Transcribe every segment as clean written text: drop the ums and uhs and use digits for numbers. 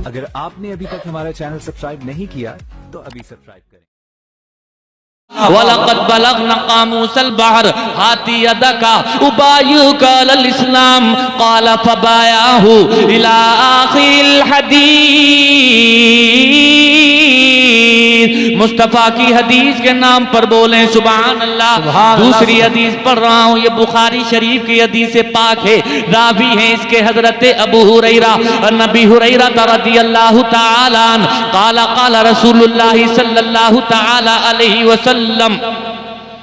अगर आपने अभी तक हमारा चैनल सब्सक्राइब नहीं किया तो अभी सब्सक्राइब करें। वलक़द बलगना क़ामूसल बहर हाती यदका उबायुका अल इस्लाम क़ाल फबायाहु इला आखिल हदीस। मुस्तफ़ा की हदीस के नाम पर बोलें सुभान अल्लाह। दूसरी हदीस पढ़ रहा हूँ, ये बुखारी शरीफ की हदीस पाक है। रावी हैं इसके हजरत अबू हुरैरा नबी हुरैरा रज़ियल्लाहु ताला अन्हु क़ाला क़ाला रसूलुल्लाह सल्लल्लाहु ताला अलैहि वसल्लम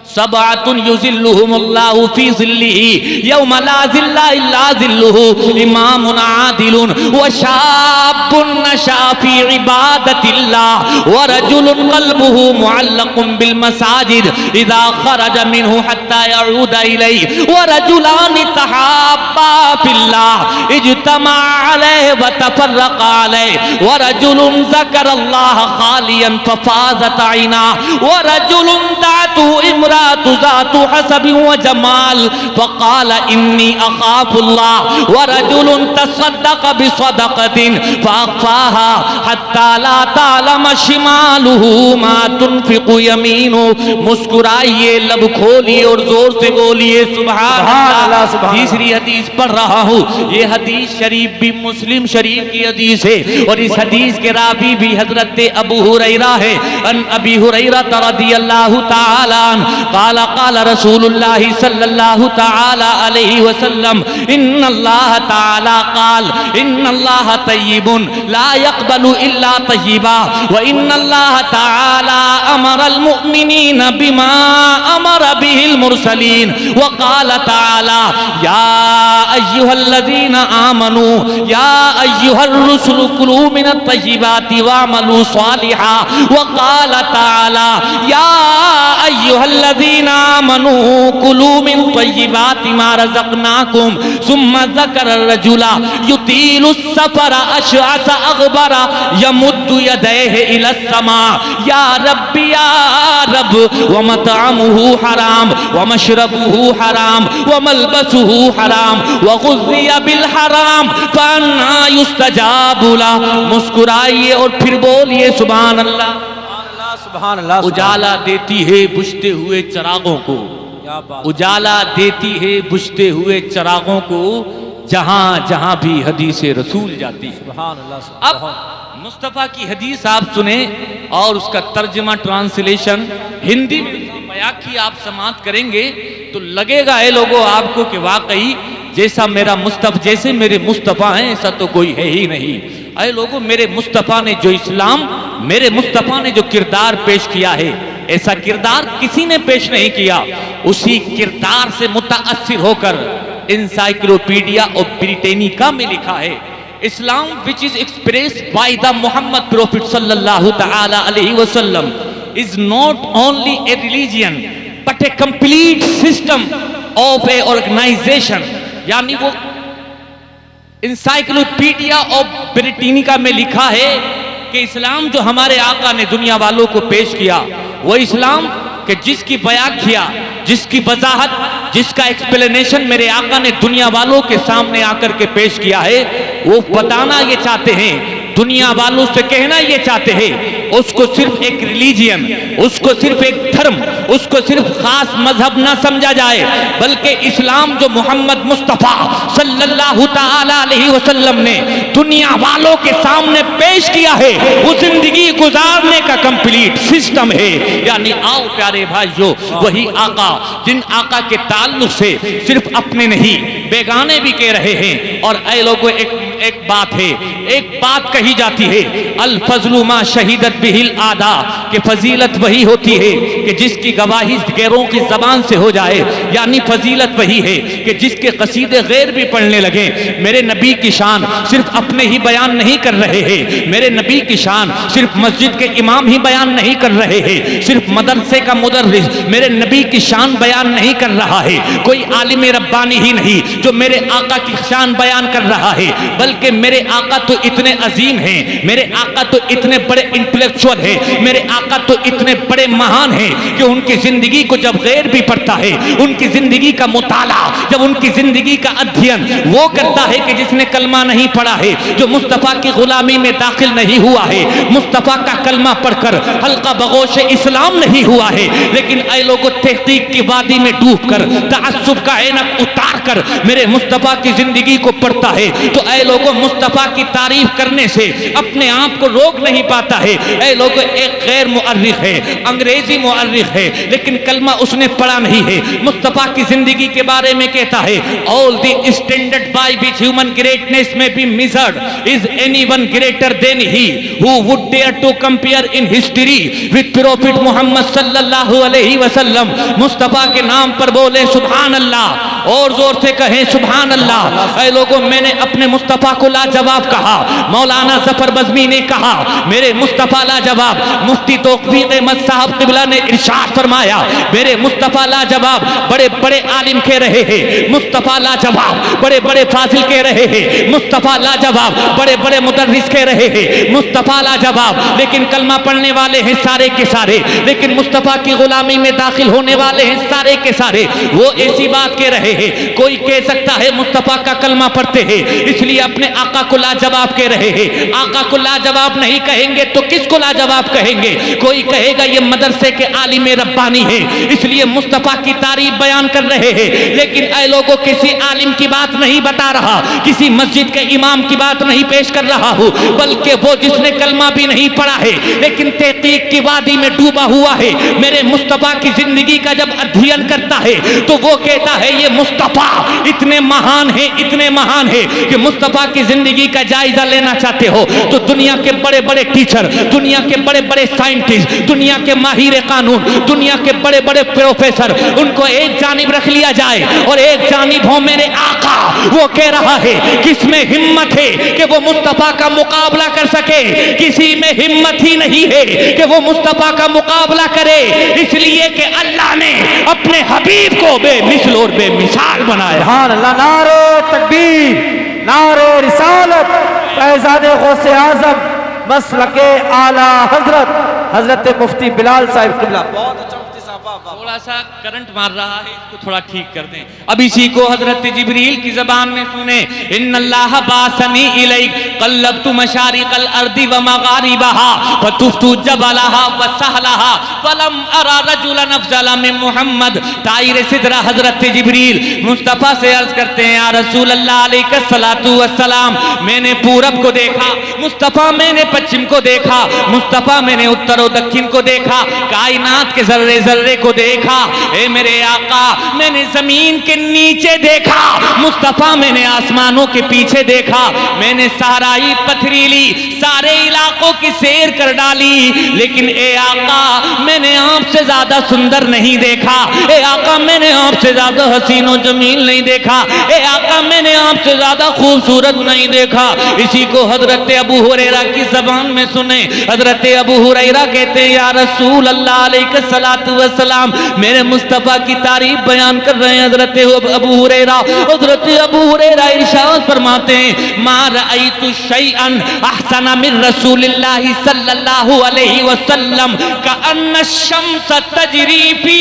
सबअतुन युज़िल्लुहुमुल्लाहु फी ज़िल्लिही यौमा ला ज़िल्ला इल्ला ज़िल्लुहु इमामुन आदिलुन व शाब्बुन नशा फी इबादतिल्लाह व रजुलुन क़ल्बुहु मुअल्लक़ुन बिल मसाजिद इज़ा ख़रजा मिन्हु हत्ता यऊदा इलैहि व रजुलानि तहाब्बा फिल्लाह इज्तमा अलैहि व तफ़र्रक़ा अलैहि व रजुलुन ज़करल्लाह ख़ालियन फ़फ़ाज़त ऐनाहु व रजुलुन दातु तुज़ातु हसबि व जमाल फ़क़ाल इन्नी अख़ाफ़ुल्लाह व रजुलुन तसद्दक़ बिसदक़तिन फ़अख़फ़ाहा हत्ता ला तालम शिमालुहु मा तुनफ़िक़ु यमीनुहु। मुस्कुराइए, लब खोलिए और जोर से बोलिए सुभान अल्लाह। तीसरी हदीस पढ़ रहा हूँ, ये हदीस शरीफ भी मुस्लिम शरीफ की हदीस है और इस हदीस के रावी भी हजरत अबू हुरैरा है। अन अबी हुरैरा रज़ियल्लाहु ताला क़ाला क़ाला रसूलुल्लाह सल्लल्लाहु ताला अलैहि वसल्लम इन्नल्लाह ताला क़ाल इन्नल्लाह तय्यिबुन ला यक़बलु इल्ला तय्यिबा व इन्नल्लाह ताला अमरल मुमिनीन बिमा अमरा बिहिल मुरसलीन व क़ाला ताला या अय्युहल्लज़ीना आमनू या अय्युहर रुसुलु कुलू मिनत तय्यिबाति वअमलू सालिहा व क़ाला ताला या अय्युहल्लज़ीना आमनू कुलू मिन तय्यिबाति मा रज़क़नाकुम सुम्मा ज़करा रजुला युतीलुस सफ़रा अशअस अग़बरा यमुद्दु यदैहि इलस समा या रब्बी या रब व मतअमुहु हराम व मशरबुहु हराम व मलबसुहु हराम व गुज़िया बिल हराम फअन्ना युस्तजाबु ला। मुस्कुराइए और फिर बोलिए सुभान अल्लाह। उजाला देती है बुझते हुए चिरागों को, उजाला देती है बुझते हुए चिरागों को जहां जहां भी हदीस रसूल जाती है। अब मुस्तफ़ा की हदीस आप सुने और उसका तर्जमा ट्रांसलेशन हिंदी में बयां की आप समाअत करेंगे तो लगेगा है लोगों आपको कि वाकई जैसा मेरा मुस्तफ़ा जैसे मेरे मुस्तफ़ा हैं ऐसा तो कोई है ही नहीं। अरे लोगों, मेरे मुस्तफ़ा ने जो इस्लाम, मेरे मुस्तफ़ा ने जो किरदार पेश किया है ऐसा किरदार किसी ने पेश नहीं किया। उसी किरदार से मुताअस्सिर होकर एनसाइक्लोपीडिया ऑफ ब्रिटेनिका में लिखा है Islam which is expressed by the Mohammad prophet सल्लल्लाहु ताला अलैहि वसल्लम is not only a religion but a complete system of a organization. यानी वो इंसाइक्लोपीडिया ऑफ ब्रिटेनिका में लिखा है कि इस्लाम जो हमारे आका ने दुनिया वालों को पेश किया वो इस्लाम कि जिसकी व्याख्या, जिसकी वजाहत, जिसका एक्सप्लेनेशन मेरे आका ने दुनिया वालों के सामने आकर के पेश किया है, वो बताना ये चाहते हैं, दुनिया वालों से कहना ये चाहते हैं उसको सिर्फ एक रिलीजियन, उसको सिर्फ एक धर्म, उसको सिर्फ खास मजहब ना समझा जाए, बल्कि इस्लाम जो मोहम्मद मुस्तफ़ा सल्लल्लाहु ताला अलैहि वसल्लम ने दुनिया वालों के सामने पेश किया है वो जिंदगी गुजारने का कंप्लीट सिस्टम है। यानी आओ प्यारे भाइयों, वही आका जिन आका के ताल्लुक से सिर्फ अपने नहीं बेगाने भी कह रहे हैं। और ऐ लोगों, एक बात है, एक बात कही जाती है, अल फज़लु मा शहीदत बिहिल आदा, कि फजीलत वही होती है कि जिसकी गवाही गैरों की जबान से हो जाए। यानी फजीलत वही है कि जिसके कसीदे गैर भी पढ़ने लगे। मेरे नबी की शान सिर्फ अपने ही बयान नहीं कर रहे हैं, मेरे नबी की शान सिर्फ मस्जिद के इमाम ही बयान नहीं कर रहे हैं, सिर्फ मदरसे का मुदर्रिस मेरे नबी की शान बयान नहीं कर रहा है, कोई आलिम रब्बानी ही नहीं जो मेरे आका की शान बयान कर रहा है, बल्कि मेरे आका तो इतने अजीम हैं, मेरे आका तो इतने बड़े इंटेलेक्चुअल हैं, मेरे आका तो इतने बड़े महान हैं कि उनकी जिंदगी को जब गैर भी पढ़ता है, उनकी जिंदगी का मुताला, जब उनकी जिंदगी का अध्ययन वो करता है कि जिसने कलमा नहीं पढ़ा है, जो मुस्तफा की गुलामी में दाखिल नहीं हुआ है, मुस्तफा का कलमा पढ़कर हल्का बगोश इस्लाम नहीं हुआ है, लेकिन ऐ लोगों तहकीक की वादी में डूबकर तअस्सुब का ऐनक उतार कर मेरे मुस्तफा की जिंदगी को पढ़ता है, तो ऐ लोगों मुस्तफा की तारीफ करने से अपने आप को रोक नहीं पाता है। ऐ लोगों एक गैर मुअर्रिख है, अंग्रेजी मुअर्रिख है, लेकिन कलमा उसने पढ़ा नहीं है, मुस्तफा की जिंदगी के बारे में कहता है all the standard by which human greatness may be measured is anyone greater than he who would dare to compare in history with prophet Mohammad सल्लल्लाहु अलैहि वसल्लम। मुस्तफा के नाम पर बोले सुभान अल्लाह और जोर से कहें सुभान अल्लाह। ऐ लोगों मैंने अपने मुस्तफा को लाजवाब कहा, मौलाना जफर बज़मी ने कहा मेरे मुस्तफा लाजवाब, मुफ्ती तौक़ीफ़ अहमद साहब क़िबला ने इरशाद फरमाया मेरे मुस्तफा लाजवाब, बड़े बड़े आलिम कह रहे हैं मुस्तफा लाजवाब, बड़े बड़े फाजिल कह रहे हैं मुस्तफा लाजवाब, बड़े बड़े मुदर्रिस कह रहे हैं मुस्तफा लाजवाब, लेकिन कलमा पढ़ने वाले हैं सारे के सारे, लेकिन मुस्तफा की गुलामी में दाखिल होने वाले हैं सारे के सारे वो ऐसी बात कह रहे हैं। कोई कह सकता है मुस्तफा का कलमा पढ़ते हैं इसलिए अपने आका को लाजवाब कह रहे हैं, आका को लाजवाब नहीं कहेंगे तो किसको लाजवाब कहेंगे? कोई कहेगा ये मदरसे के आलिम रब्बानी है इसलिए मुस्तफा की तारीफ बयान कर रहे हैं, लेकिन ऐ लोगों किसी आलिम की बात नहीं बता रहा, किसी मस्जिद के इमाम की बात नहीं पेश कर रहा हूँ, बल्कि वो जिसने कलमा भी नहीं पढ़ा है लेकिन तहकीक की वादी में डूबा हुआ है, मेरे मुस्तफा की जिंदगी का जब अध्ययन करता है तो वो कहता है ये मुस्तफा इतने महान है, इतने महान है कि मुस्तफा की जिंदगी का जायजा लेना चाहते हो तो दुनिया के बड़े बड़े टीचर, दुनिया के बड़े बड़े साइंटिस्ट, दुनिया के माहिर कानून, दुनिया के बड़े बड़े प्रोफेसर, उनको एक जानिब रख लिया जाए और एक जानिब हो मेरे आका। वो कह रहा है किसमें हिम्मत है कि वो मुस्तफा का मुकाबला कर सके? किसी में हिम्मत ही नहीं है कि वो मुस्तफा का मुकाबला करे, इसलिए कि अल्लाह ने अपने हबीब को बेमिसल और बेमिसाल बनाया। सुभान अल्लाह, नारे तकबीर, नारे रिसालत, फैज़ाने गौसे आज़म मसलके आला हजरत मुफ्ती बिलाल साहिब क़िबला। बहुत अच्छा मुफ्ती साहब, थोड़ा सा करंट मार रहा है, इसको थोड़ा ठीक कर दें। अब इसी को हजरत जिब्रील की जबान में सुने, इन्नल्लाह बासनी इलैक क़ल्लब्तु मशारिक़ल अर्दि व मगारिबहा फतुफ्तु जबलहा व सहलहा फलम अरा रजुलन अफज़ल मिन मुहम्मद। ताइर सिदरा हजरत जिब्रील मुस्तफ़ा से अर्ज करते हैं या रसूल अल्लाह अलैहिस्सलातु वस्सलाम, मैंने पूरब को देखा मुस्तफ़ा, मैंने पश्चिम को देखा मुस्तफ़ा, मैंने उत्तर और दक्षिण को देखा, कायनात के जर्रे जर्रे को देखा। ए मेरे आका, मैंने जमीन के नीचे देखा मुस्तफा, मैंने आसमानों के पीछे देखा, मैंने सहराई पथरीली सारे इलाकों की सैर कर डाली, लेकिन ए आका मैंने आपसे ज्यादा सुंदर नहीं देखा। ए आका मैंने आपसे ज्यादा हसीनो जमील नहीं देखा। ए आका मैंने आपसे ज्यादा खूबसूरत नहीं देखा। इसी को हजरत अबू हुरैरा की जबान में सुने, हजरत अबू हुरैरा कहते हैं या रसूल अल्लाह अलैहिस्सलातु वस्सलाम, मेरे मुस्तफा की तारीफ बयान कर रहे हैं हजरत अबू हुरैरा। हजरत अबू हुरैरा इरशाद फरमाते हैं मा रअयतु शैअन अहसन मिन रसूलिल्लाहि सल्लल्लाहु अलैहि वसल्लम कअन्न शम्स तजरी फी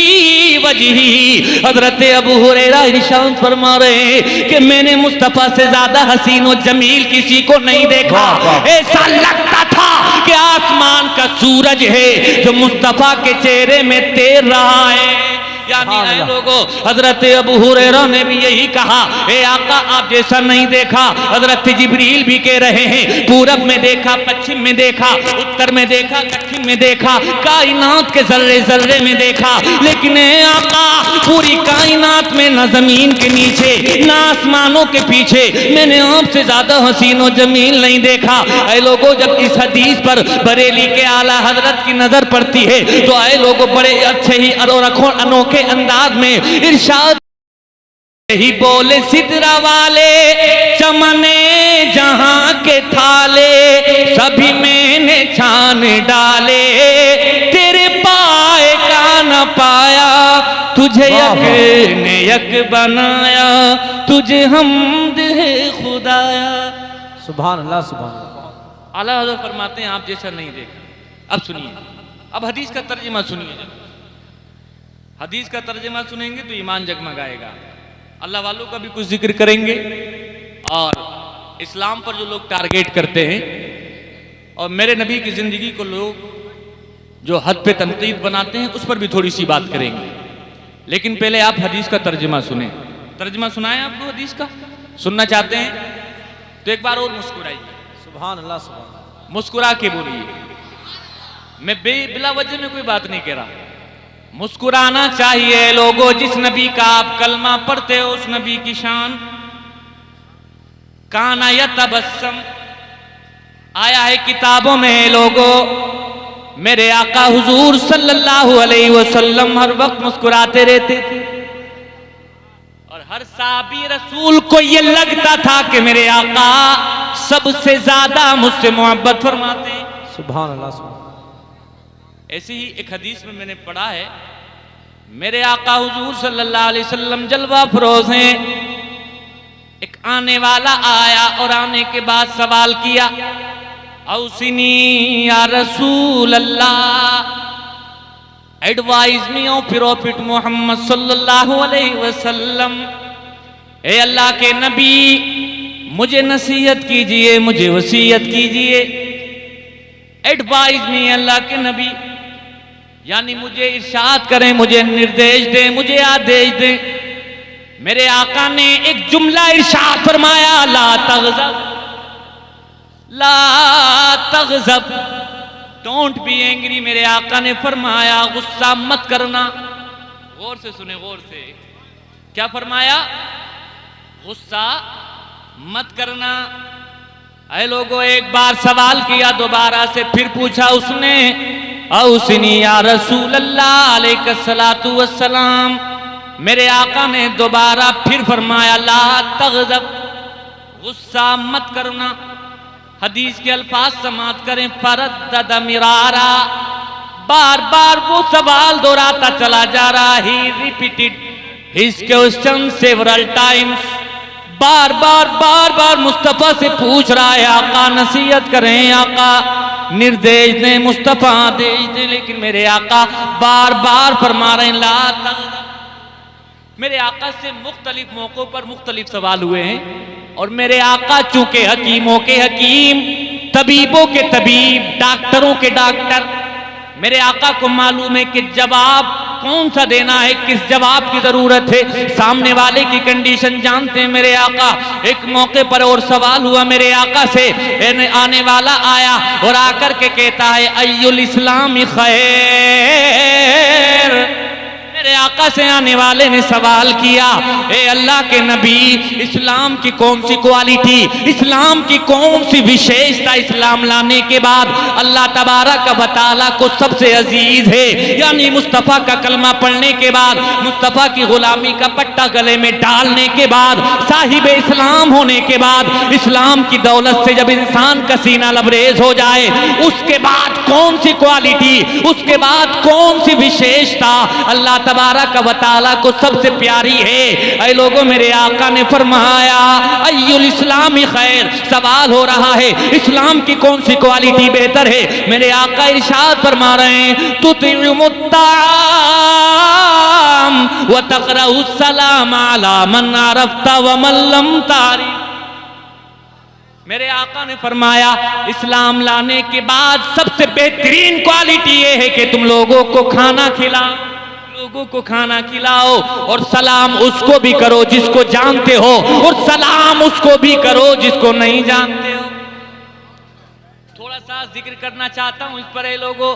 वजही। हजरत अबू हुरैरा इरशाद फरमा रहे हैं कि मैंने मुस्तफा से ज्यादा हसीन और जमील किसी को नहीं देखा। ऐसा लगता था कि आसमान का सूरज है जो मुस्तफा के चेहरे में तैर रहा है। यानी लोगों हजरत अबू हुरैरा ने भी यही कहा, ए आका आप जैसा नहीं देखा। हजरत जिब्रील भी कह रहे हैं पूरब में देखा, पश्चिम में देखा, उत्तर में देखा, दक्षिण में देखा, कायनात के जर्रे जर्रे में देखा, लेकिन ए आका पूरी कायनात में न जमीन के नीचे न आसमानों के पीछे मैंने आपसे ज्यादा हसीन और जमील नहीं देखा। ऐ लोगों जब इस हदीस पर बरेली के आला हजरत की नजर पड़ती है तो ऐ लोगों बड़े अच्छे ही अनोखे अंदाज में इरशाद ही बोले सिदरा वाले चमने जहां के थाले सभी मैंने छान डाले, तेरे पाए का न पाया तुझे यक ने यक बनाया, तुझे हमद है खुदाया। सुभान अल्लाह सुभान अल्लाह। आला हज़रत फरमाते हैं आप जैसा नहीं देखा। अब सुनिए, अब हदीस का तर्जुमा सुनिए। हदीस का तर्जुमा सुनेंगे तो ईमान जगमगाएगा। अल्लाह वालों का भी कुछ जिक्र करेंगे और इस्लाम पर जो लोग टारगेट करते हैं और मेरे नबी की जिंदगी को लोग जो हद पे तनकीद बनाते हैं उस पर भी थोड़ी सी बात करेंगे। लेकिन पहले आप हदीस का तर्जुमा सुने। तर्जुमा सुनाएं आपको हदीस का? सुनना चाहते हैं तो एक बार और मुस्कुराइए। सुभान अल्लाह सुभान अल्लाह। मुस्कुरा के बोलिए। मैं बिला वजह में कोई बात नहीं कह रहा। मुस्कुराना चाहिए लोगों। जिस नबी का आप कलमा पढ़ते हो उस नबी की शान काना यतबस्सम आया है किताबों में। लोगों मेरे आका हुजूर सल्लल्लाहु अलैहि वसल्लम हर वक्त मुस्कुराते रहते थे और हर साहबी रसूल को ये लगता था कि मेरे आका सबसे ज्यादा मुझसे मोहब्बत फरमाते हैं। सुभान अल्लाह सुभान। ऐसे ही एक हदीस में मैंने पढ़ा है मेरे आका हुजूर सल्लल्लाहु अलैहि वसल्लम जलवा फरोज हैं। एक आने वाला आया और आने के बाद सवाल किया औसिनी या रसूल अल्लाह, advise me of prophet Mohammad सल्लल्लाहु अलैहि वसल्लम। ए अल्लाह के नबी मुझे नसीहत कीजिए, मुझे वसीयत कीजिए। एडवाइज मी अल्लाह के नबी यानी मुझे इरशाद करें, मुझे निर्देश दें, मुझे आदेश दें। मेरे आका ने एक जुमला इरशाद फरमाया ला तग़ज़ब, ला तग़ज़ब, डोंट बी एंग्री। मेरे आका ने फरमाया गुस्सा मत करना। गौर से सुने, गौर से। क्या फरमाया? गुस्सा मत करना। ऐ लोगों एक बार सवाल किया, दोबारा से फिर पूछा उसने औसिनी या रसूल अल्लाह अलैहिस्सलातु वस्सलाम। मेरे आका ने दोबारा फिर फरमाया ला तग़ज़ब, गुस्सा मत करना। हदीस के अल्फाज समात करें फरद्दद मिरारा, बार बार वो सवाल दोहराता चला जा रहा। He repeated his question several times. बार बार मुस्तफा से पूछ रहा है आका नसीहत करें, आका निर्देश दें, मुस्तफा आदेश दें। लेकिन मेरे आका बार बार फरमा रहे हैं ला तग़ज़ब। मेरे आका से मुख्तलिफ मौकों पर मुख्तलिफ सवाल हुए हैं और मेरे आका चूंकि हकीमों के हकीम, तबीबों के तबीब, डॉक्टरों के डॉक्टर, मेरे आका को मालूम है कि जवाब कौन सा देना है, किस जवाब की जरूरत है, सामने वाले की कंडीशन जानते हैं मेरे आका। एक मौके पर और सवाल हुआ मेरे आका से, आने वाला आया और आकर के कहता है अय्युल इस्लाम खैर। मेरे आका से आने वाले ने सवाल किया ए अल्लाह के नबी इस्लाम की कौन सी क्वालिटी, इस्लाम की कौन सी विशेषता इस्लाम लाने के बाद अल्लाह तबारक व तआला को सबसे अजीज है। यानी मुस्तफ़ा का कलमा पढ़ने के बाद, मुस्तफ़ा की गुलामी का पट्टा गले में डालने के बाद, साहिब इस्लाम होने के बाद, इस्लाम की दौलत से जब इंसान का सीना लबरेज हो जाए उसके बाद कौन सी क्वालिटी, उसके बाद कौन सी विशेषता अल्लाह तबारक व तआला को सबसे प्यारी है। ऐ लोगों मेरे आका ने फरमाया अय्युल इस्लामी खैर। सवाल हो रहा है इस्लाम की कौन सी क्वालिटी बेहतर है। मेरे आका इरशाद फरमा रहे हैं तुतिमुत्ताम व तक़रउस्सलाम अला मन अरफ्ता व मन लम तारिफ। मेरे आका ने फरमाया इस्लाम लाने के बाद सबसे बेहतरीन क्वालिटी ये है कि तुम लोगों को खाना खिलाओ, लोगों को खाना खिलाओ और सलाम उसको भी करो जिसको जानते हो और सलाम उसको भी करो जिसको नहीं जानते हो। थोड़ा सा जिक्र करना चाहता हूं इस पर, ये लोगों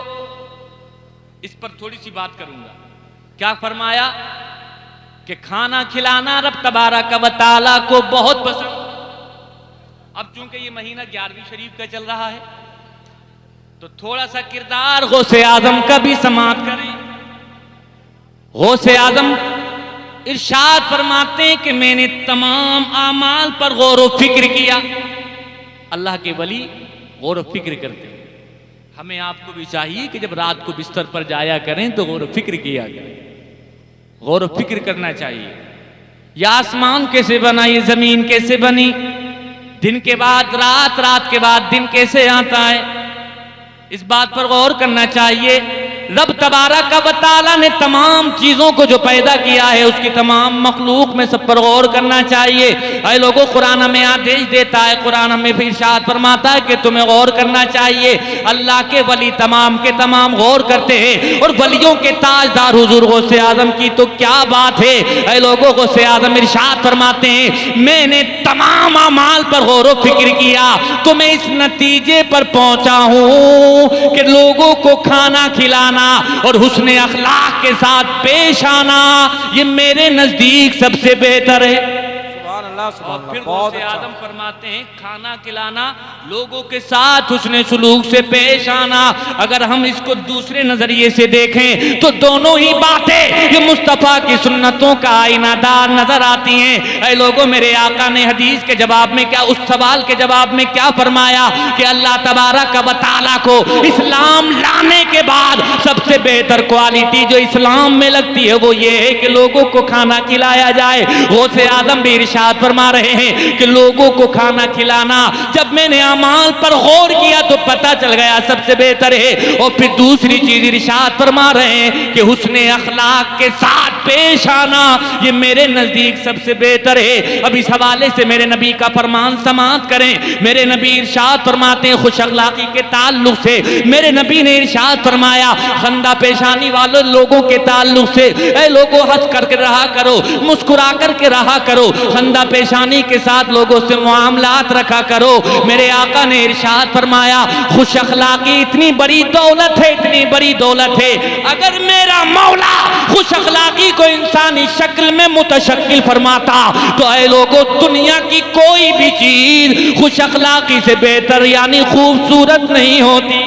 इस पर थोड़ी सी बात करूंगा। क्या फरमाया कि खाना खिलाना रब तबारक व तआला को बहुत पसंद। अब चूंकि ये महीना 11वीं शरीफ का चल रहा है तो थोड़ा सा किरदार गौसे आजम का भी समात करें। गौसे आजम इरशाद फरमाते हैं कि मैंने तमाम आमाल पर गौर व फिक्र किया। अल्लाह के वली गौर व फिक्र करते हैं। हमें आपको भी चाहिए कि जब रात को बिस्तर पर जाया करें तो गौर व फिक्र किया जाए, गौर व फिक्र करना चाहिए। यह आसमान कैसे बना, ये जमीन कैसे बनी, दिन के बाद रात, रात के बाद दिन कैसे आता है, इस बात पर गौर करना चाहिए। रब तबारक व तआला ने तमाम चीजों को जो पैदा किया है उसकी तमाम मखलूक में सब पर गौर करना चाहिए। ऐ लोगों, कुरान हमें आदेश देता है, कुरान हमें फिर इरशाद फरमाता है कि तुम्हें गौर करना चाहिए। अल्लाह के वली तमाम के तमाम गौर करते हैं और वलियों के ताजदार हुजूर गौसे आजम की तो क्या बात है। ऐ लोगों, गौसे आजम इरशाद फरमाते हैं, मैंने तमाम अमाल पर गौर व फिक्र किया तो मैं इस नतीजे पर पहुंचा हूं कि लोगों को खाना खिलाना और हुस्ने अखलाक के साथ पेश आना ये मेरे नजदीक सबसे बेहतर है। और फिर गौसे आजम फरमाते हैं, खाना खिलाना, लोगों के साथ हुस्ने सुलूक से पेश आना। अगर हम इसको दूसरे नजरिए से देखें तो दोनों ही बातें ये मुस्तफा की सुन्नतों का आईनादार नजर आती हैं। ऐ लोगों, मेरे आका ने हदीस के जवाब में क्या, उस सवाल के जवाब में क्या फरमाया कि अल्लाह तबारक व तआला को इस्लाम लाने के बाद सबसे बेहतर क्वालिटी जो इस्लाम में लगती है वो ये है कि लोगों को खाना खिलाया जाए। गौसे आजम भी इरशाद फरमा रहे हैं कि लोगों को खाना खिलाना, जब मैंने अमाल पर गौर किया तो पता चल गया सबसे बेहतर है। और फिर दूसरी चीज इरशाद फरमा रहे हैं कि हुस्ने अखलाक के साथ पेश आना ये मेरे नजदीक सबसे बेहतर है। अब इस हवाले से मेरे नबी का फरमान समाअत करें। मेरे नबी इरशाद फरमाते हैं, खुश अखलाकी के ताल्लुक से मेरे नबी ने इरशाद फरमाया, खंदा पेशानी वाले लोगों के ताल्लुक से, ऐ लोगों हंस करके रहा करो, मुस्कुरा करके रहा करो, खंदा पेशानी के साथ लोगों से मामलात रखा करो। मेरे आका ने इरशाद फरमाया, खुश अखलाकी इतनी बड़ी दौलत है, इतनी बड़ी दौलत है, अगर मेरा मौला खुश अखलाकी को इंसानी शक्ल में मुतशक्किल फरमाता तो ऐ लोगों, दुनिया की कोई भी चीज खुश अखलाकी से बेहतर यानी खूबसूरत नहीं होती।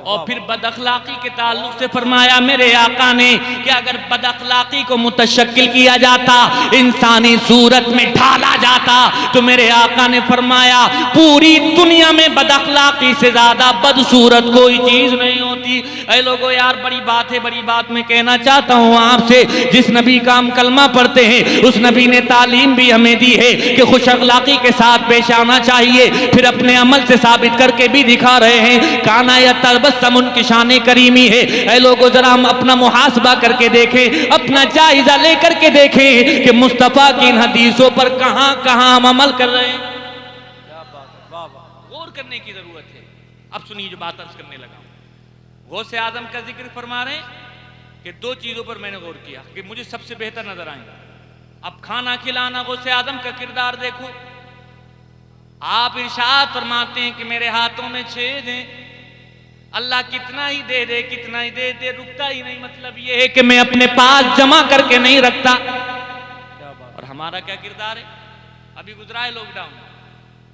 और फिर बदअखलाकी के ताल्लुक से फरमाया मेरे आका ने कि अगर बदअखलाकी को मुतशक्किल किया जाता, इंसानी सूरत में ढाला जाता, तो मेरे आका ने फरमाया पूरी दुनिया में बदअखलाकी से ज्यादा बदसूरत कोई चीज नहीं होती। ऐ लोगों यार, बड़ी बात है, बड़ी बात मैं कहना चाहता हूँ आपसे। जिस नबी का हम कलमा पढ़ते हैं उस नबी ने तालीम भी हमें दी है कि खुश अखलाकी के साथ पेश आना चाहिए। फिर अपने अमल से साबित करके भी दिखा रहे हैं, काना या तबस्सुम उनकी शान करीमी है। ऐ लोगों, जरा हम अपना मुहासबा करके देखें, अपना जायजा लेकर के देखें कि मुस्तफा की इन हदीसों पर कहां कहां हम अमल कर रहे हैं। गौर करने की जरूरत है। अब सुनिए जो बात अर्ज करने लगा, गौसे आजम का जिक्र फरमा रहे हैं कि दो चीजों पर मैंने गौर किया कि मुझे सबसे बेहतर नजर आए। अब खाना खिलाना, गौसे आजम का किरदार देखो। आप इरशाद फरमाते हैं कि मेरे हाथों में छेद हैं, अल्लाह कितना ही दे दे, कितना ही दे दे, रुकता ही नहीं। मतलब ये है कि मैं अपने पास जमा करके नहीं रखता। और हमारा क्या किरदार है? अभी गुजरा है लॉकडाउन,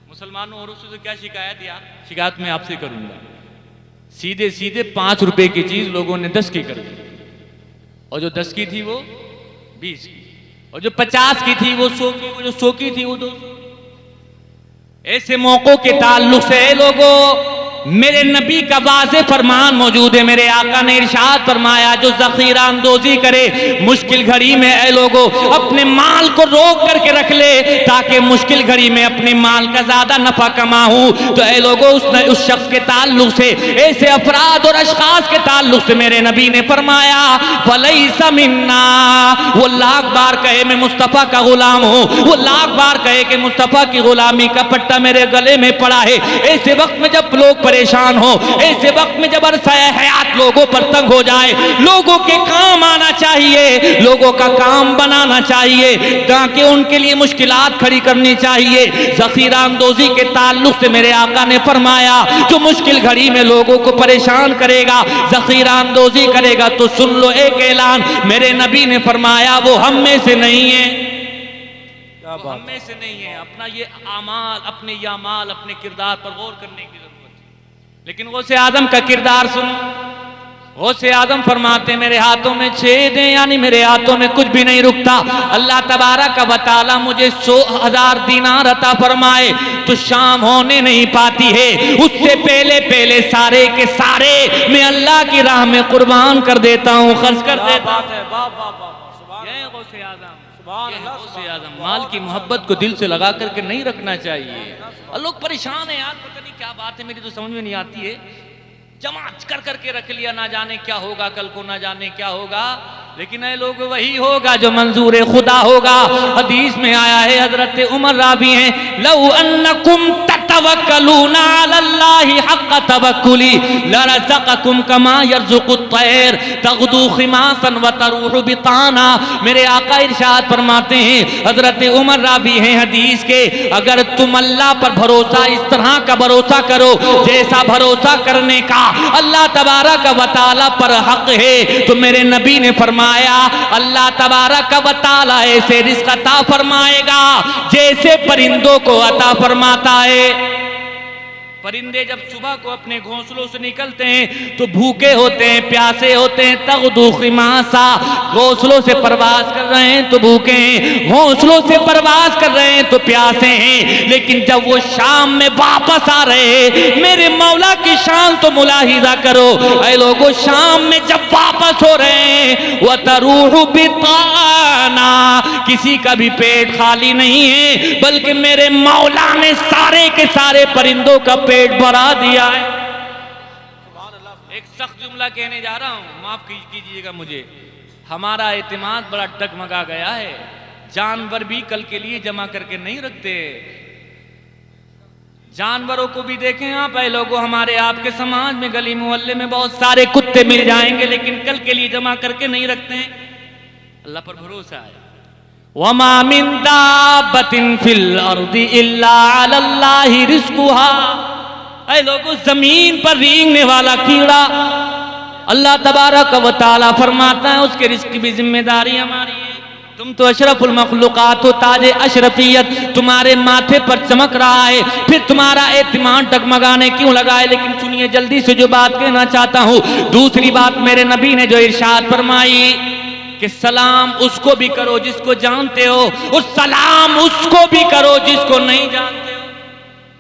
मुसलमानों और उससे क्या शिकायत यार, शिकायत मैं आपसे करूंगा। सीधे सीधे 5 रुपए की चीज लोगों ने 10 की कर दी, और जो 10 की थी वो 20 की, और जो 50 की थी वो 100 की, वो जो 100 की थी वो 200। ऐसे मौकों के ताल्लुक से लोगों मेरे नबी का वाज़े फरमान मौजूद है। मेरे आका ने इरशाद फरमाया, जो ज़ख़ीरा अंदोज़ी करे मुश्किल घड़ी में, ऐ लोगों अपने माल को रोक करके रख ले ताकि मुश्किल घड़ी में अपने माल का ज्यादा नफा कमाऊं। तो ऐ लोगों उस शख्स के ताल्लुक से, ऐसे अफराद और अशखास के ताल्लुक से मेरे नबी ने फरमाया, फलैसा मिन्ना, वो लाख बार कहे मैं मुस्तफ़ा का गुलाम हूँ, वो लाख बार कहे कि मुस्तफ़ा की गुलामी का पट्टा मेरे गले में पड़ा है। ऐसे वक्त में जब लोग परेशान हो, ऐसे वक्त में जब अरसा-ए हयात लोगों पर तंग हो जाए, लोगों के काम आना चाहिए, लोगों का काम बनाना चाहिए, ताकि उनके लिए मुश्किलात खड़ी करनी चाहिए। ज़ख़ीरा अंदोज़ी के ताल्लुक से मेरे आका ने फरमाया, जो मुश्किल घड़ी में लोगों को परेशान करेगा, ज़ख़ीरा अंदोज़ी करेगा, तो सुन लो एक ऐलान, मेरे नबी ने फरमाया वो हम में से नहीं है, वो हम में से नहीं है। अपना ये आमाल, अपने ये अमाल, अपने किरदार पर गौर करने की जरूरत है। लेकिन गौसे आजम का किरदार सुनो। गौसे आजम फरमाते मेरे हाथों में छेद हैं, यानी मेरे हाथों में कुछ भी नहीं रुकता। अल्लाह तबारक व तआला मुझे 100,000 दीनार अता फरमाए तो शाम होने नहीं पाती है, उससे पहले पहले सारे के सारे मैं अल्लाह की राह में कुर्बान कर देता हूँ, खर्च कर देता हूँ। गौसे आजम गौसे आज़म माल की मोहब्बत को दिल से लगा करके नहीं रखना चाहिए। और लोग परेशान है यार, पता नहीं क्या बात है, मेरी तो समझ में नहीं आती है। जमा कर करके रख लिया, ना जाने क्या होगा कल को, ना जाने क्या होगा, लेकिन ये लोग वही होगा जो मंजूर खुदा होगा। हदीस में आया है, हजरत उमर रावी हैं, लौ अन्नकुम ततवक्कलूना अलल्लाहि हक़्क़ तवक्कुली लरज़क़कुम कमा यरज़ुक़ुत तैर तग़दू ख़िमासन व तरूहु बिताना। मेरे आका इरशाद फरमाते हैं, हजरत उमर रावी हैं हदीस के, अगर तुम अल्लाह पर भरोसा इस तरह का भरोसा करो जैसा भरोसा करने का अल्लाह तबारक व तआला पर हक है, तो मेरे नबी ने फरमाया अल्लाह तबारक व तआला ऐसे रिज़्क़ अता फरमाएगा जैसे परिंदों को अता फरमाता है। परिंदे जब सुबह को अपने घोंसलों से निकलते हैं तो भूखे होते हैं, प्यासे होते हैं, तग़दू ख़िमासा, घोंसलों से परवास कर रहे हैं तो भूखे हैं, घोंसलों से परवास कर रहे हैं तो प्यासे हैं, लेकिन जब वो शाम में वापस आ रहे हैं, मेरे मौला की शान तो मुलाहिजा करो, ऐ लोगों शाम में जब वापस हो रहे हैं वह तरूहु बिताना, किसी का भी पेट खाली नहीं है, बल्कि मेरे मौला ने सारे के सारे परिंदों का पेट भरा दिया है। एक सख्त जुमला कहने जा रहा हूं, माफ कीजिएगा मुझे, हमारा एतिमाद बड़ा डगमगा गया है। जानवर भी कल के लिए जमा करके नहीं रखते, जानवरों को भी देखें आप, ऐ लोगों हमारे आपके समाज में गली मोहल्ले में बहुत सारे कुत्ते मिल जाएंगे, लेकिन कल के लिए जमा करके नहीं रखते हैं। अल्लाह पर भरोसा है। वमा मिन दाब्बतिन फिल अर्दि इल्ला अलल्लाहि रिज़्क़ुहा, ऐ लोगों जमीन पर रेंगने वाला कीड़ा अल्लाह तबारक व तआला फरमाता है उसके रिज़्क़ की भी जिम्मेदारी हमारी है। तुम तो अशरफुल मखलूक़ात हो, ताजे अशरफियत तुम्हारे माथे पर चमक रहा है, फिर तुम्हारा एतिमाद डगमगाने क्यों लगा है। लेकिन सुनिए जल्दी से जो बात कहना चाहता हूं, दूसरी बात मेरे नबी ने जो इरशाद फरमाई कि सलाम उसको भी करो जिसको जानते हो, उस सलाम उसको भी करो जिसको नहीं जानते हो।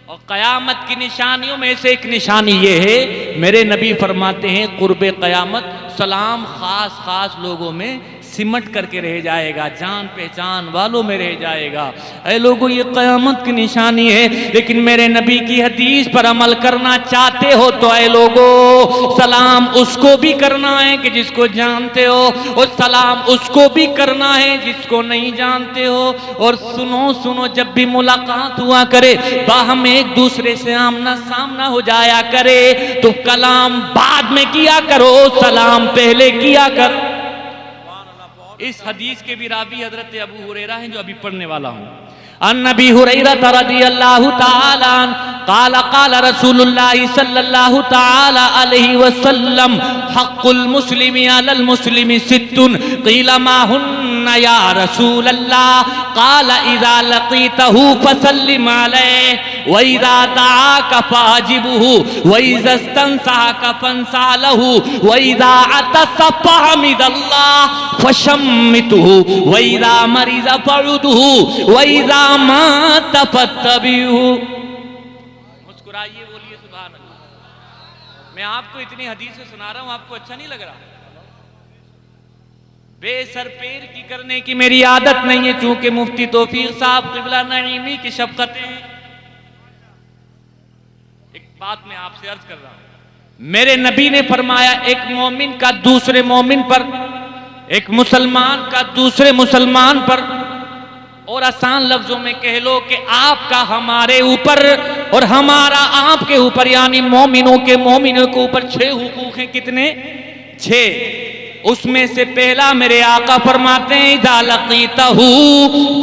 और क़यामत की निशानियों में से एक निशानी ये है, मेरे नबी फरमाते हैं कुर्बे क़यामत सलाम खास खास लोगों में सिमट करके रह जाएगा, जान पहचान वालों में रह जाएगा। ऐ लोगों ये क़यामत की निशानी है, लेकिन मेरे नबी की हदीस पर अमल करना चाहते हो तो ऐ लोगों सलाम उसको भी करना है कि जिसको जानते हो, और सलाम उसको भी करना है जिसको नहीं जानते हो। और सुनो सुनो, जब भी मुलाकात हुआ करे, बाहम एक दूसरे से आमना सामना हो जाया करे, तो कलाम बाद में किया करो, सलाम पहले किया करो। इस हदीस के भी रावी हजरत अबू हुरैरा हैं जो अभी पढ़ने वाला हूं। अन अबी हुरैरा रज़ियल्लाहु ताला क़ाल क़ाल रसूलुल्लाह सल्लल्लाहु ताला अलैहि वसल्लम हक़्क़ुल मुस्लिमी अलल मुस्लिमी सित्तुन क़ील मा हुन्ना या रसूलल्लाह क़ाल इज़ा लक़ीतहु फसल्लिम अलैहि व इज़ा दआका फ़ाजिबहु व इज़ा इस्तंसहका फंसालहु व इज़ा अतसा फहमिदल्लाह फशम्मितहु व इज़ा मरिज़ा फउदहु व इज़ा मात फत्तबिहु। मुस्कुराइए, बोलिए सुभान अल्लाह। मैं आपको इतनी हदीसें सुना रहा हूं, आपको अच्छा नहीं लग रहा? बेसर पैर की करने की मेरी आदत नहीं है, चूंकि मुफ्ती तौफीक साहब क़िबला नईमी की शफ़क़तें हैं। एक बात मैं आपसे अर्ज कर रहा हूं, मेरे नबी ने फरमाया एक मोमिन का दूसरे मोमिन पर, एक मुसलमान का दूसरे मुसलमान पर, और आसान लफ्जों में कह लो कि आपका हमारे ऊपर और हमारा आपके ऊपर, यानी मोमिनों के मोमिनों के ऊपर 6 हुकूक हैं। कितने? 6। उसमें से पहला मेरे आका फरमाते हैं इज़ा लक़ीतहु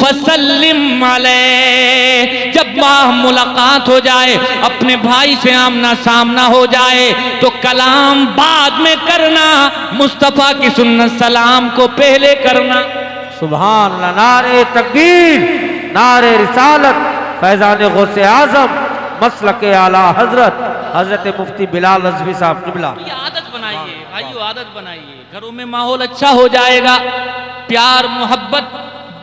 फसल्लिम अलैहि, जब मुलाकात हो जाए, अपने भाई से आमना सामना हो जाए, तो कलाम बाद में करना, मुस्तफ़ा की सुन्नत सलाम को पहले करना। सुभान अल्लाह, नारे तकबीर, नारे रिसालत, फैज़ान गौसे आज़म, मसलके आला हजरत हजरत मुफ्ती बिलाल रज़वी साहब क़िबला। ये आदत बनाइए भाइयों, आदत बनाइए, घरों में माहौल अच्छा हो जाएगा, प्यार मोहब्बत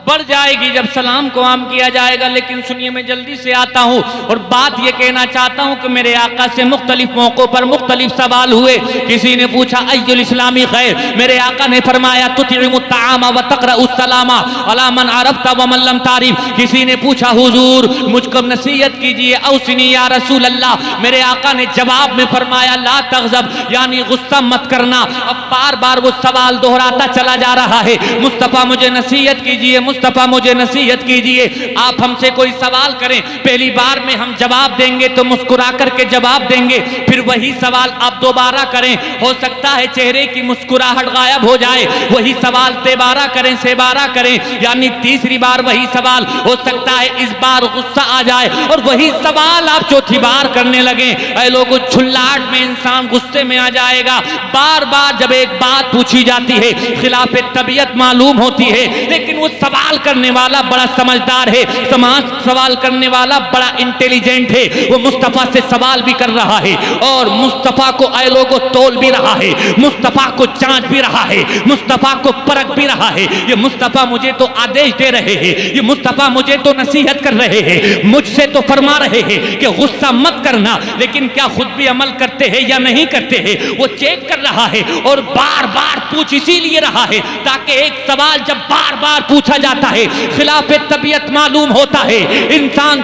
बढ़ जाएगी जब सलाम को आम किया जाएगा। लेकिन सुनिए, मैं जल्दी से आता हूँ और बात ये कहना चाहता हूँ कि मेरे आका से मुख्तलिफ मौकों पर मुख्तलिफ सवाल हुए। किसी ने पूछा अय्युल इस्लामी खैर, मेरे आका ने फरमाया तुतिमुत ताआमा व तक़रउस सलामा अला मन अरफ़्ता व मन लम तारिफ। किसी ने पूछा हुजूर मुझको नसीहत कीजिए, औसिनी या रसूल अल्लाह। मेरे आका ने जवाब में फरमाया ला तग़ज़ब, यानी गुस्सा मत करना। अब बार बार वो सवाल दोहराता चला जा रहा है, मुस्तफ़ा मुझे नसीहत कीजिए, मुस्तफ़ा मुझे नसीहत कीजिए। आप हमसे कोई सवाल करें, पहली बार में हम जवाब देंगे तो मुस्कुरा करके जवाब देंगे, फिर वही सवाल आप दोबारा करें, हो सकता है चेहरे की मुस्कुराहट गायब हो जाए। वही सवाल तेबारा करें, सेबारा करें, यानी तीसरी बार वही सवाल, हो सकता है इस बार गुस्सा आ जाए और वही सवाल आप चौथी बार करने लगे। ऐ लोगों, झुल्लाहट में इंसान गुस्से में आ जाएगा। बार बार जब एक बात पूछी जाती है, खिलाफ तबीयत मालूम होती है, लेकिन वो सवाल करने वाला बड़ा समझदार है, सवाल करने वाला बड़ा इंटेलिजेंट है। वो मुस्तफा से सवाल भी कर रहा है और मुस्तफा को ऐ लोगों तोल भी रहा है, मुस्तफा को जांच भी रहा है, मुस्तफा को परख भी रहा है। ये मुस्तफा मुझे तो आदेश दे रहे हैं, ये मुस्तफा मुझे तो नसीहत कर रहे हैं, मुझसे तो फरमा रहे हैं कि गुस्सा मत करना, लेकिन क्या खुद भी अमल करते हैं या नहीं करते हैं वो चेक कर रहा है। और बार बार पूछ इसीलिए रहा है ताकि एक सवाल जब बार बार पूछा जाता है, खिलाफ तबीयत मालूम होता है, इंसान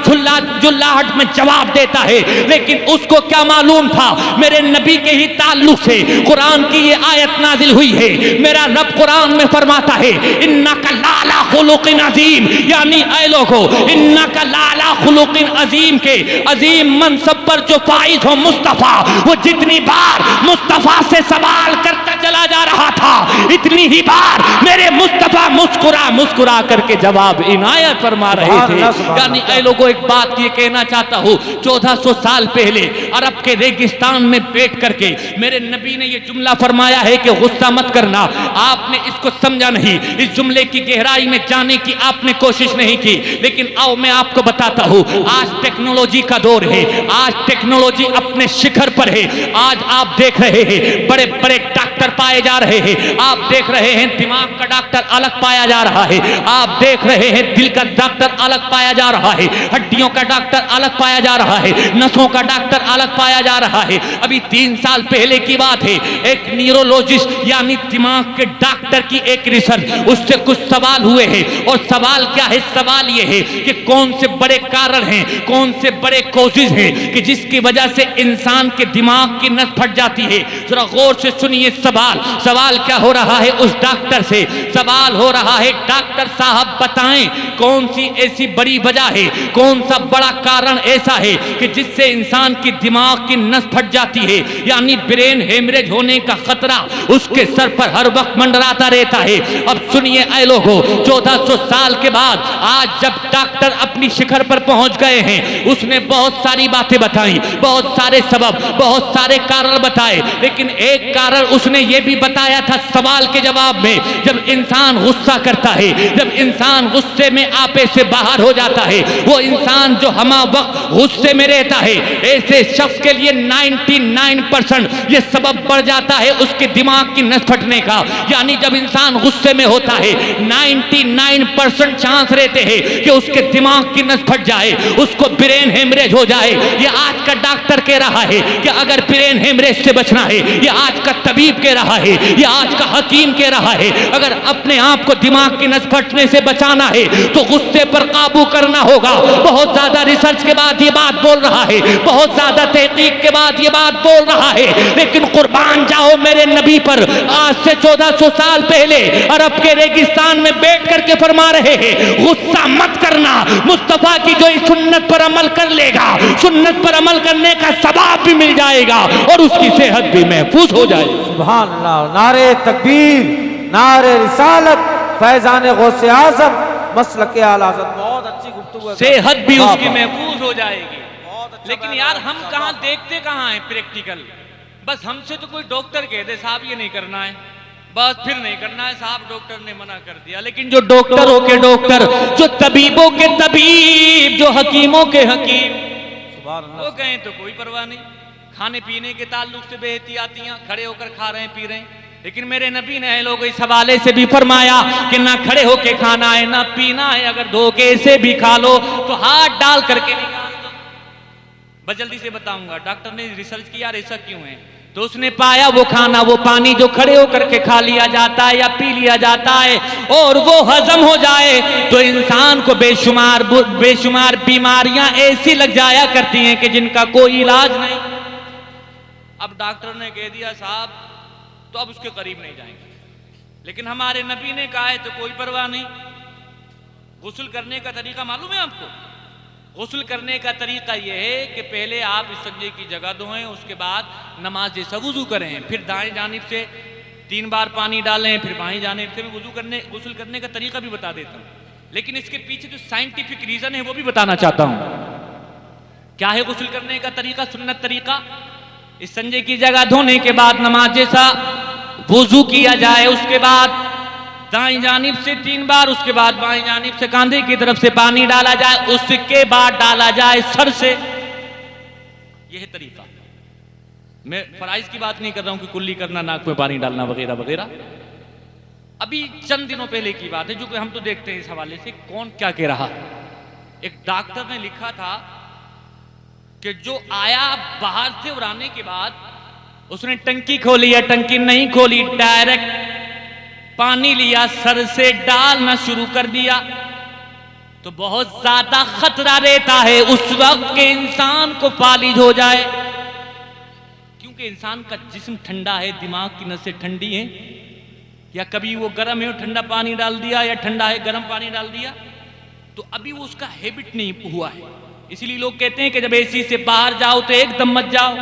जुल्लाहट में जवाब देता है। लेकिन उसको क्या मालूम था, मेरे नबी के ही ताल्लुक से कुरान की ये आयत नाजिल हुई है। मेरा रब कुरान में फरमाता है इन्नका लाला खुलुकिन अजीम, यानी ऐ लोगों इन्नका लाला खुलुकिन अजीम के अजीम मनसब पर जो फाइज हो मुस्तफा, वो जितनी बार मुस्तफा से सवाल करता चला जा रहा था, इतनी ही बार मेरे मुस्तफा मुस्कुरा मुस्कुरा करके जवाब इनायत फरमा रहे थे। यानी ऐ लोगों, एक बात ये कहना चाहता हूँ, 1400 साल पहले अरब के रेगिस्तान में बैठ करके मेरे नबी ने ये जुमला फरमाया है कि गुस्सा मत करना। आपने इसको समझा नहीं, इस जुमले की गहराई में जाने की आपने कोशिश नहीं की। लेकिन आओ मैं आपको बताता हूँ, आज टेक्नोलॉजी का दौर है, आज टेक्नोलॉजी अपने शिखर पर है। आज आप देख रहे हैं बड़े बड़े डॉक्टर पाए जा रहे हैं, आप देख रहे हैं दिमाग का डॉक्टर अलग पाया जा रहा है, आप देख रहे हैं दिल का डॉक्टर अलग पाया जा रहा है, हड्डियों का डॉक्टर अलग पाया जा रहा है, नसों का डॉक्टर अलग पाया जा रहा है। अभी 3 साल पहले की बात है, एक न्यूरोलॉजिस्ट यानी दिमाग के डॉक्टर की एक रिसर्च, उससे कुछ सवाल हुए हैं। और सवाल क्या है, सवाल ये है कि कौन से बड़े कारण हैं, कौन से बड़े कॉजेज हैं कि जिसकी वजह से इंसान के दिमाग की नस फट जाती है। जरा गौर से सुनिए सवाल क्या हो रहा है उस डॉक्टर से, सवाल हो रहा है डॉक्टर साहब बताएं कौन सी ऐसी बड़ी वजह है, कौन सा बड़ा कारण ऐसा है कि जिससे इंसान की दिमाग की नस फट जाती है, यानी ब्रेन हेमरेज होने का खतरा उसके सर पर हर वक्त मंडराता रहता है। अब सुनिए ऐ लोगों, 1400 साल के बाद आज जब डॉक्टर अपनी शिखर पर पहुंच गए हैं, उसने बहुत सारी बातें बताई, बहुत सारे सबब, बहुत सारे कारण बताए, लेकिन एक कारण उसने ये भी बताया था सवाल के जवाब में, जब इंसान गुस्सा करता है, जब इंसान गुस्से में आपे से बाहर हो जाता है, वो इंसान जो हमा वक्त गुस्से में रहता है, ऐसे शख्स के लिए 99% ये सबब बढ़ जाता है उसके दिमाग की नस फटने का। यानी जब इंसान गुस्से में होता है 99% चांस रहते हैं कि उसके दिमाग की नस फट जाए, उसको ब्रेन हेमरेज हो जाए। ये आज का डॉक्टर कह रहा है कि अगर ब्रेन हेमरेज से बचना है, ये आज का तबीब कह रहा है, ये आज का हकीम कह रहा है, अगर अपने आप को दिमाग की नस फटने से बचाना है तो गुस्से पर काबू करना होगा। बहुत ज्यादा रिसर्च के बाद ये बात बोल रहा है, बहुत ज्यादा तहकीक के बाद ये बात बोल रहा है, लेकिन कुर्बान जाओ मेरे नबी पर, आज से 1400 साल पहले अरब के रेगिस्तान में बैठ करके फरमा रहे हैं गुस्सा मत करना। मुस्तफा की जो इस सुन्नत पर अमल कर लेगा, सुन्नत पर अमल करने का सवाब भी मिल जाएगा और उसकी सेहत भी महफूज हो जाएगी। सुभान अल्लाह, नारे तकबीर, नारे रिसालत, फैजान गौसे आज़म, मसलके आला हज़रत। बहुत अच्छी गुफ्तगू है, सेहत भी उसकी महफूज हो जाएगी। लेकिन यार हम कहाँ देखते कहाँ हैं प्रैक्टिकल, बस हमसे तो कोई डॉक्टर कह दे साहब ये नहीं करना है, बस फिर नहीं करना है साहब, डॉक्टर ने मना कर दिया। लेकिन जो डॉक्टरों के डॉक्टर, जो तबीबों के तबीब, जो हकीमों के हकीम, वो कहें तो कोई परवाह नहीं। खाने पीने के ताल्लुक से बेहतियातियां, खड़े होकर खा रहे हैं पी रहे हैं, लेकिन मेरे नबी ने लोग इस हवाले से भी फरमाया कि ना खड़े होके खाना है ना पीना है, अगर धोखे से भी खा लो तो हाथ डाल करके निकाल दो। बस जल्दी से बताऊंगा, डॉक्टर ने रिसर्च किया ऐसा क्यों है, तो उसने पाया वो खाना, वो पानी जो खड़े होकर के खा लिया जाता है या पी लिया जाता है और वो हजम हो जाए तो इंसान को बेशुमार बीमारियां ऐसी लग जाया करती हैं कि जिनका कोई इलाज नहीं। अब डॉक्टर ने कह दिया साहब तो अब उसके करीब नहीं जाएंगे, लेकिन हमारे नबी ने कहा है तो कोई परवाह नहीं। गुस्ल करने का तरीका मालूम है आपको? गुस्ल करने का तरीका यह है कि पहले आप इस सज्जे की जगह धोएं, उसके बाद नमाज जैसा वुजू करें, फिर दाएं जानिब से 3 बार पानी डालें, फिर बाएं जानिब से गुस्ल करने का तरीका भी बता देता हूं। लेकिन इसके पीछे जो साइंटिफिक रीजन है वो भी बताना चाहता हूं। क्या है गुस्ल करने का तरीका, सुन्नत तरीका? इस संजे की जगह धोने के बाद नमाज जैसा वुजू किया जाए, उसके बाद दाईं जानिब से 3 बार, उसके बाद बाईं जानिब से कांधे की तरफ से पानी डाला जाए, उसके बाद डाला जाए सर से। यह है तरीका। मैं फराइज की बात नहीं कर रहा हूं कि कुल्ली करना, नाक में पानी डालना वगैरह वगैरह। अभी चंद दिनों पहले की बात है जो कि हम तो देखते हैं इस हवाले से कौन क्या कह रहा। एक डॉक्टर ने लिखा था कि जो आया बाहर से और आने के बाद उसने टंकी खोली या टंकी नहीं खोली, डायरेक्ट पानी लिया, सर से डालना शुरू कर दिया, तो बहुत ज्यादा खतरा रहता है उस वक्त के इंसान को फालिज हो जाए, क्योंकि इंसान का जिस्म ठंडा है, दिमाग की नसें ठंडी हैं, या कभी वो गर्म है ठंडा पानी डाल दिया या ठंडा है गर्म पानी डाल दिया, तो अभी वो उसका हैबिट नहीं हुआ है। इसीलिए लोग कहते हैं कि जब एसी से बाहर जाओ तो एकदम मत जाओ,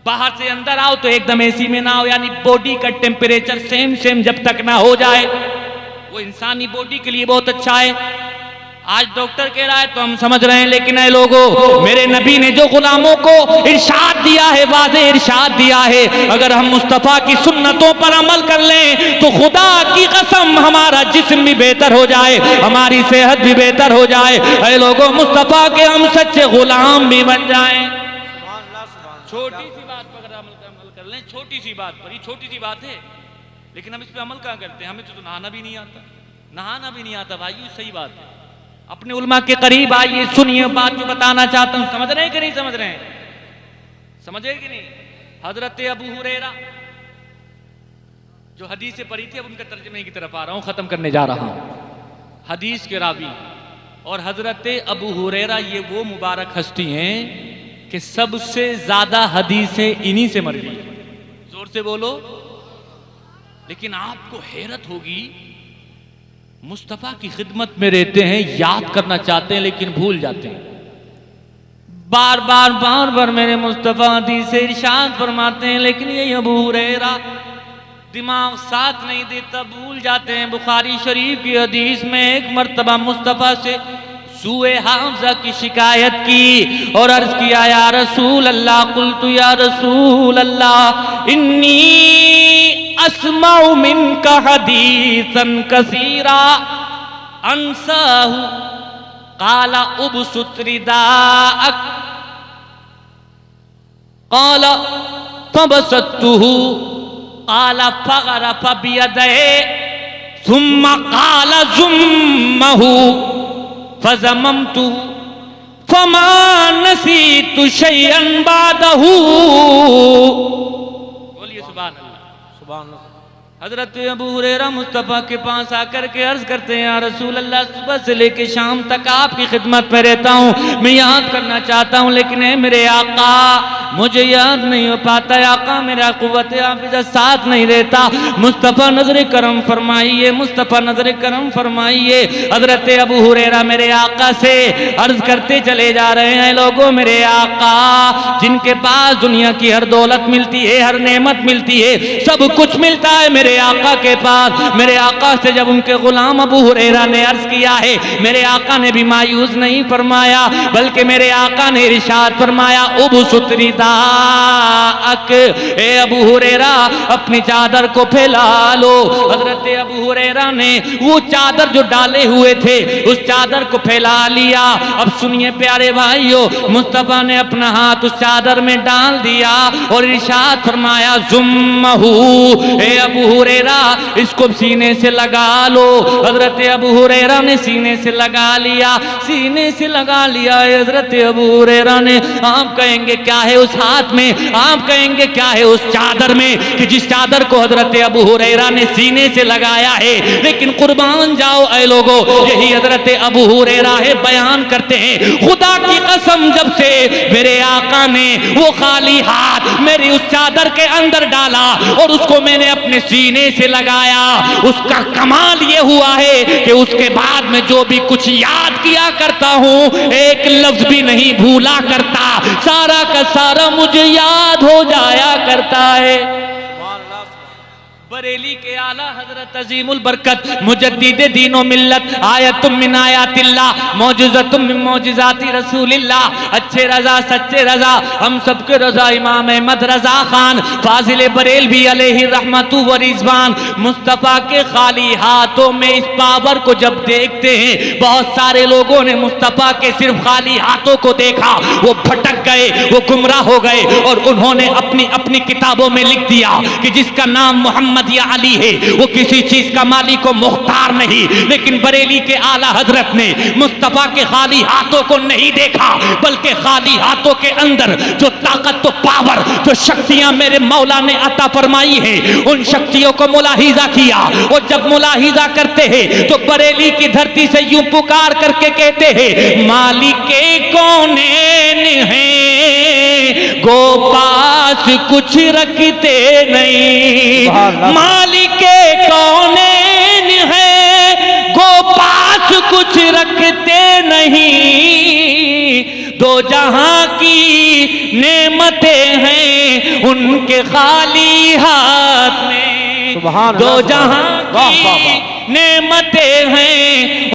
बाहर से अंदर आओ तो एकदम एसी में ना आओ, यानी बॉडी का टेम्परेचर सेम जब तक ना हो जाए वो इंसानी बॉडी के लिए बहुत अच्छा है। आज डॉक्टर कह रहा है तो हम समझ रहे हैं, लेकिन ऐ लोगों, मेरे नबी ने जो गुलामों को इरशाद दिया है, वाज़े इरशाद दिया है, अगर हम मुस्तफ़ा की सुन्नतों पर अमल कर लें तो खुदा की कसम हमारा जिस्म भी बेहतर हो जाए, हमारी सेहत भी बेहतर हो जाए। ऐ लोगों, मुस्तफ़ा के हम सच्चे गुलाम भी बन जाएं। छोटी सी बात पर अगर अमल कर लें, छोटी सी बात पर, ये छोटी सी बात है, लेकिन हम इस पर अमल कहाँ करते हैं? हमें तो नहाना भी नहीं आता, नहाना भी नहीं आता भाई, सही बात है। अपने उलमा के करीब आइए, सुनिए बात जो बताना चाहता हूं। समझ रहे हैं कि नहीं समझ रहे हैं? समझे कि नहीं? हजरत अबू हुरैरा जो हदीस से पढ़ी थी, अब उनके तर्जुमे की तरफ आ रहा हूं, खत्म करने जा रहा हूं। हदीस के रावी और हजरत अबू हुरैरा ये वो मुबारक हस्ती हैं कि सबसे ज्यादा हदीसें इन्हीं से मरवी। जोर से बोलो। लेकिन आपको हैरत होगी, मुस्तफा की खिदमत में रहते हैं, याद करना चाहते हैं लेकिन भूल जाते हैं। बार बार मेरे मुस्तफा हदीस से इरशाद फरमाते हैं, लेकिन ये अबू हुरैरा दिमाग साथ नहीं देता, भूल जाते हैं। बुखारी शरीफ की हदीस में एक मर्तबा मुस्तफा से सूए हाफजा की शिकायत की और अर्ज किया, या रसूल अल्लाह, कुल्तु या रसूल अल्लाह, इन्नी अस्माउ मिनका हदीसन कसीरा अंसाहु काला उबसुत रिदाअक काला फबसत्तुहु काला फगरफ बियदिही सुम्मा काला जुम्महु फज़ममतु फमा नसीतु शैअन बादहु। बोलिए सुभान अल्लाह। सुभान अल्लाह। हजरत अबू हुरैरा मुस्तफ़ा के पास आकर के अर्ज करते हैं, या रसूल अल्लाह, सुबह से लेके शाम तक आपकी खिदमत में रहता हूँ, मैं याद करना चाहता हूँ, लेकिन है मेरे आका मुझे याद नहीं हो पाता, आका मेरा कुव्वत हाफिज़ा साथ नहीं रहता। मुस्तफ़ा नजर करम फरमाइए, मुस्तफ़ा नजर करम फरमाइए। हजरत अबू हुरैरा मेरे आका से अर्ज करते चले जा रहे हैं, लोगों मेरे आका जिनके पास दुनिया की हर दौलत मिलती है, हर नेमत मिलती है, सब कुछ मिलता है मेरे आका के पास। मेरे आका से जब उनके गुलाम अबू हुरैरा ने अर्ज किया है, मेरे आका ने भी मायूस नहीं फरमाया, बल्कि मेरे आका ने इरशाद फरमाया, उबसुत रिदाअक, किसाअक, ए अबू हुरैरा अपनी चादर को फैला लो। हजरत अबू हुरैरा ने वो चादर जो डाले हुए थे उस चादर को फैला लिया। अब सुनिए प्यारे भाइयों, मुस्तफा ने अपना हाथ उस चादर में डाल दिया और इरशाद फरमाया जुम्महू, ए अबू हुरैरा इसको सीने से लगा लो। हजरत अबू हुरैरा ने सीने से लगा लिया, सीने से लगा लिया। हजरत अबू हुरैरा ने, आप कहेंगे क्या है उस हाथ में, आप कहेंगे क्या है उस चादर में कि जिस चादर को हजरत अबू हुरैरा ने सीने से लगाया है। लेकिन कुर्बान जाओ ऐ लोगो, यही हजरत अबू हुरैरा है, बयान करते हैं खुदा की कसम जब से मेरे आका ने वो खाली हाथ मेरी उस चादर के अंदर डाला और उसको मैंने अपने सीने से लगाया, उसका कमाल ये हुआ है कि उसके बाद में जो भी कुछ याद किया करता हूं एक लफ्ज भी नहीं भूला करता, सारा का सारा मुझे याद हो जाया करता है। बरेली के आला हजरत अजीमुल बरकत मुजद्दिद दीन व मिल्लत, आयतुम मिन आयातिल्लाह मौजूज़तुम मिन मौजिज़ाति रसूलिल्लाह, अच्छे रजा सच्चे रजा हम सबके रजा इमाम अहमद रजा खान फाजिल बरेलवी अलैहि रहमतु व रिज़वान, मुस्तफ़ा के खाली हाथों में इस पावर को जब देखते हैं, बहुत सारे लोगों ने मुस्तफ़ा के सिर्फ खाली हाथों को देखा, वो भटक गए, वो गुमराह हो गए और उन्होंने अपनी अपनी किताबों में लिख दिया कि जिसका नाम मोहम्मद या अली है वो किसी चीज का मालिक व मुख्तार नहीं। लेकिन बरेली के आला हजरत ने मुस्तफा के खाली हाथों को नहीं देखा, बल्कि खाली हाथों के अंदर जो ताकत तो पावर जो शक्तियां मेरे मौला ने अता फरमाई है उन शक्तियों को मुलाहिजा किया। और जब मुलाहिजा करते हैं तो बरेली की धरती से यूं पुकार करके कहते हैं मालिक के कौनेन हैं गो पास कुछ रखते नहीं, मालिक कौनेन है गो पास कुछ रखते नहीं, दो जहां की नेमतें हैं उनके खाली हाथ में, दो जहां की नेमतें हैं